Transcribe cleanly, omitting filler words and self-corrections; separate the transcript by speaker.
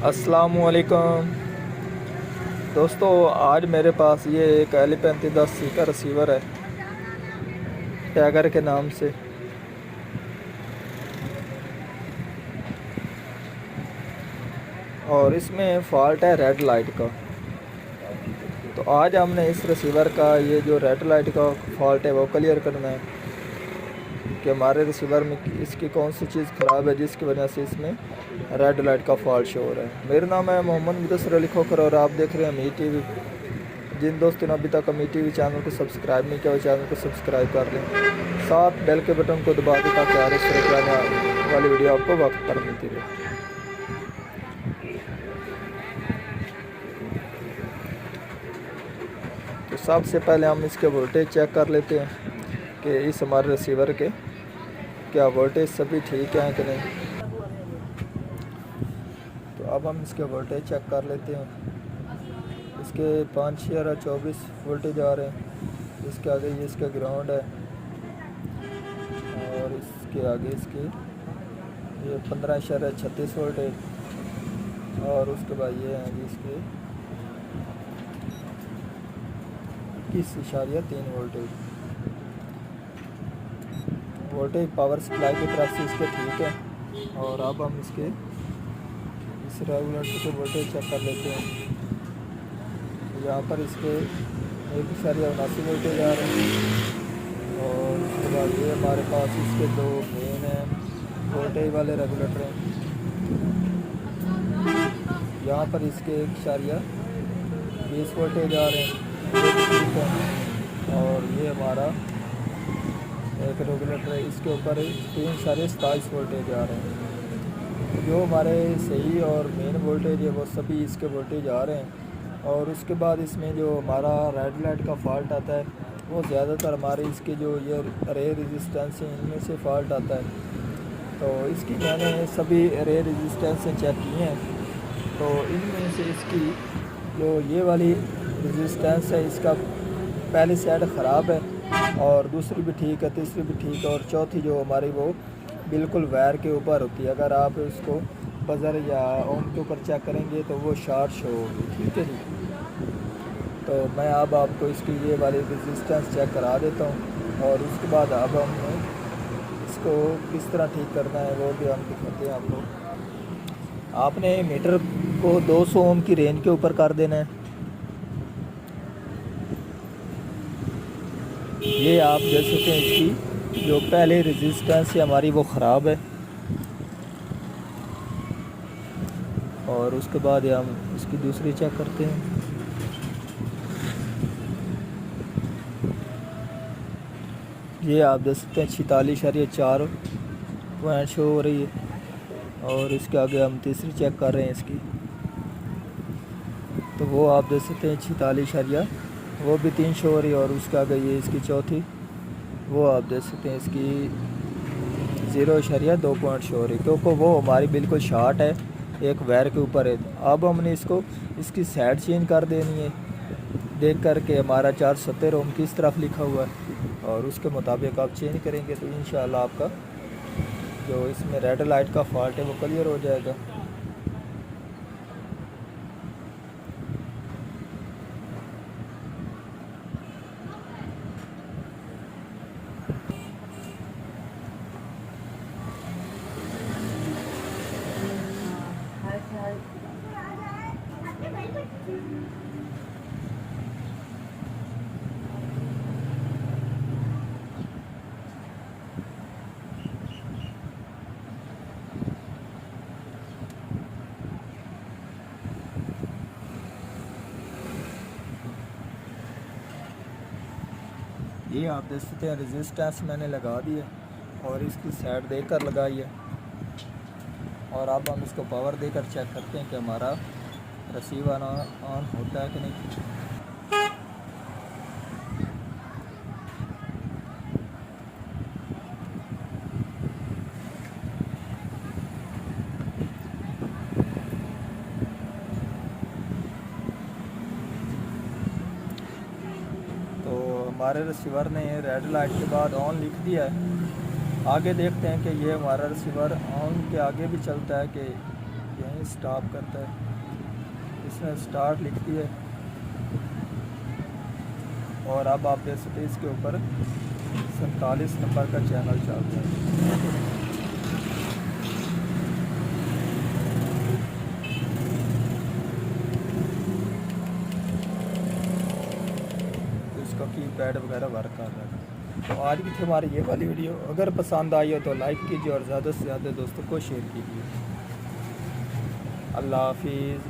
Speaker 1: अस्सलामुअलैकुम दोस्तों, आज मेरे पास ये एक L3510C का रिसीवर है टैगर के नाम से। और इसमें फ़ॉल्ट है रेड लाइट का। तो आज हमने इस रिसीवर का ये जो रेड लाइट का फ़ॉल्ट है वो क्लियर करना है कि हमारे रिसीवर में इसकी कौन सी चीज़ ख़राब है जिसकी वजह से इसमें रेड लाइट का फॉल्ट शो हो रहा है। मेरा नाम है मोहम्मद मुदस्सिर अली खोखर और आप देख रहे हैं अमीर टीवी। जिन दोस्तों ने अभी तक अमीर टीवी चैनल को सब्सक्राइब नहीं किया वो चैनल को सब्सक्राइब कर लें, साथ बेल के बटन को दबा दें ताकि हर इस तरह वाली वीडियो आपको वक्त पर मिलती रहे। तो सबसे पहले हम इसके वोल्टेज चेक कर लेते हैं कि इस हमारे रिसीवर के क्या वोल्टेज सभी ठीक हैं कि नहीं। तो अब हम इसके वोल्टेज चेक कर लेते हैं। इसके 5/24 वोल्टेज आ रहे हैं। इसके आगे ये इसका ग्राउंड है और इसके आगे इसके ये 15/36 वोल्टेज और उसके बाद ये हैं जी इसके 21.3 वोल्टेज पावर सप्लाई की तरफ से इसके ठीक है। और अब हम इसके इस रेगुलेटर के वोल्टेज चेक कर लेते हैं। यहाँ पर इसके 1.79 वोल्टेज आ रहे हैं और उसके बाद ये हमारे पास इसके दो मेन हैं वोल्टेज वाले रेगुलेटर हैं। यहाँ पर इसके 1.20 वोल्टेज आ रहे हैं और ये हमारा एक रेगुलेटर है, इसके ऊपर 3.27 वोल्टेज आ रहे हैं। जो हमारे सही और मेन वोल्टेज है वो सभी इसके वोल्टेज आ रहे हैं। और उसके बाद इसमें जो हमारा रेड लाइट का फॉल्ट आता है वो ज़्यादातर हमारे इसके जो ये रे रेजिस्टेंस हैं इनमें से फॉल्ट आता है। तो इसकी मैंने सभी रे रेजिस्टेंस चेक की हैं, तो इनमें से इसकी जो ये वाली रेजिस्टेंस है इसका पहली साइड ख़राब है और दूसरी भी ठीक है, तीसरी भी ठीक है और चौथी जो हमारी वो बिल्कुल वायर के ऊपर होती है। अगर आप इसको बज़र या ओम के ऊपर चेक करेंगे तो वो शॉर्ट शो होगी। ठीक है जी। तो मैं अब आपको इसकी ये वाली रेजिस्टेंस चेक करा देता हूँ और उसके बाद अब हम इसको किस तरह ठीक करना है वो भी हम दिखाते हैं आपको। आपने मीटर को 200 ओम की रेंज के ऊपर कर देना है। ये आप देख सकते हैं इसकी जो पहले रेजिस्टेंस है हमारी वो ख़राब है और उसके बाद हम इसकी दूसरी चेक करते हैं। ये आप देख सकते हैं 46.4 पॉइंट शो हो रही है और इसके आगे हम तीसरी चेक कर रहे हैं इसकी, तो वो आप देख सकते हैं 46 वो भी 3 शो हो रही है और उसके आगे ये इसकी चौथी वो आप देख सकते हैं इसकी 0.2 पॉइंट शो हो रही है क्योंकि वो हमारी बिल्कुल शॉर्ट है, एक वायर के ऊपर है। अब हमने इसको इसकी साइड चेंज कर देनी है देख कर के हमारा 470 ओम किस तरफ लिखा हुआ है और उसके मुताबिक आप चेंज करेंगे तो इंशाल्लाह आपका जो इसमें रेड लाइट का फॉल्ट है वो क्लियर हो जाएगा। ये आप देख सकते हैं रेजिस्टेंस मैंने लगा दी है और इसकी साइड देकर लगाई है और अब हम इसको पावर देकर चेक करते हैं कि हमारा रिसीवर ऑन होता है कि नहीं। हमारे रिसीवर ने रेड लाइट के बाद ऑन लिख दिया है। आगे देखते हैं कि ये हमारा रिसीवर ऑन के आगे भी चलता है कि यहीं स्टॉप करता है। इसने स्टार्ट लिखती है और अब आप देख सकते हैं इसके ऊपर 47 नंबर का चैनल चलता है। इसका कीपैड वगैरह वर्क कर रहा है। तो आज की थी हमारी ये वाली वीडियो। अगर पसंद आई हो तो लाइक कीजिए और ज़्यादा से ज़्यादा दोस्तों को शेयर कीजिए। अल्लाह हाफिज़।